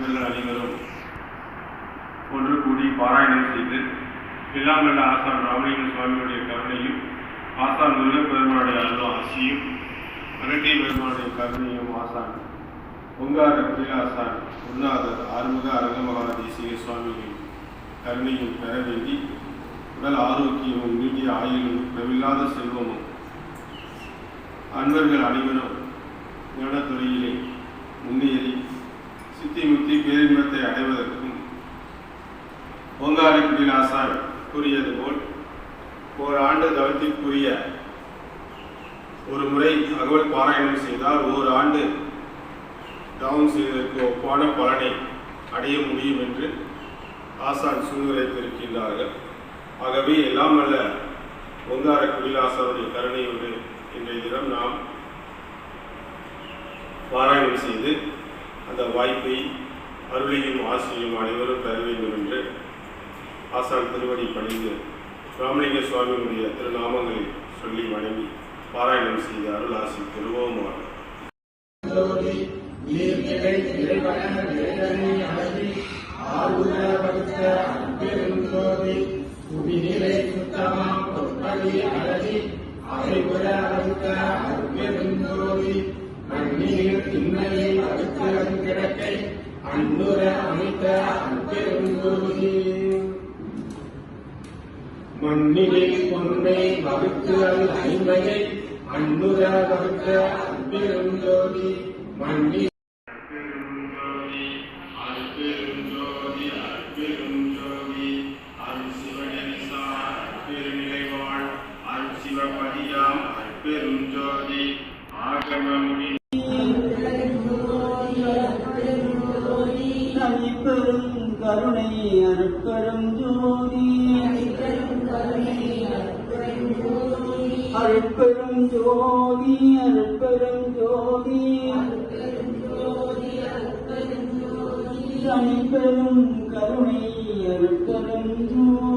அன்பர்கள் அனைவரும் ஒன்று கூடி பாராயணம் செய்து எல்லாம் வல்ல ஆசான் ராமலிங்க சுவாமியுடைய கருணையும் ஆசான் முருகப்பெருமானுடைய அருளும் ஆசியும் அரட்டை பெருமானுடைய கருணையும் ஆசான் பொங்கார கீழாசான் குருநாதர் ஆறுமுக அரங்கமகா தேசிக சுவாமிகளின் கருணையும் பெற வேண்டி உடல் ஆரோக்கியமும் நீடிய ஆயுளும் குறைவில்லாத செல்வமும் அன்பர்கள் அனைவரும் ஞானத்துறையிலே முன்னேறி சித்தி முத்தி பேரின்பத்தை அடைவதற்கும் ஓங்கார குடிலாசான் கூறியது போல் ஓராண்டு தவத்திற்குரிய ஒரு முறை அகவல் பாராயணம் செய்தால் ஓராண்டு தவம் செய்வதற்கு ஒப்பான பலனை அடைய முடியும் என்று ஆசான் சூழ்நிலைத்திருக்கின்றார்கள். ஆகவே எல்லாம் அல்ல ஓங்கார குடிலாசானுடைய கருணையோடு இன்றைய தினம் நாம் பாராயணம் செய்து அந்த வாய்ப்பை அருளையும் ஆசையும் அனைவரும் பெற வேண்டும் என்று ஆசான் திருவடி பணிந்து ராமலிங்க சுவாமியினுடைய திருநாமங்களை சொல்லி வணங்கி பாராயணம் செய்து அருள் ஆசி பெறுவோமாக. மண்ணிலே பொன்னை வகுத்து அது ஐம்பகை அன்புற வகுத்த அன்பெருஞ்சோதி மண்ணி பெரும் கருணை அருட்பெரும் ஜோதி அருட்பெரும் ஜோதி அருட்பெரும் ஜோதி தனிப்பெரும் கருணை அருட்பெரும் ஜோதி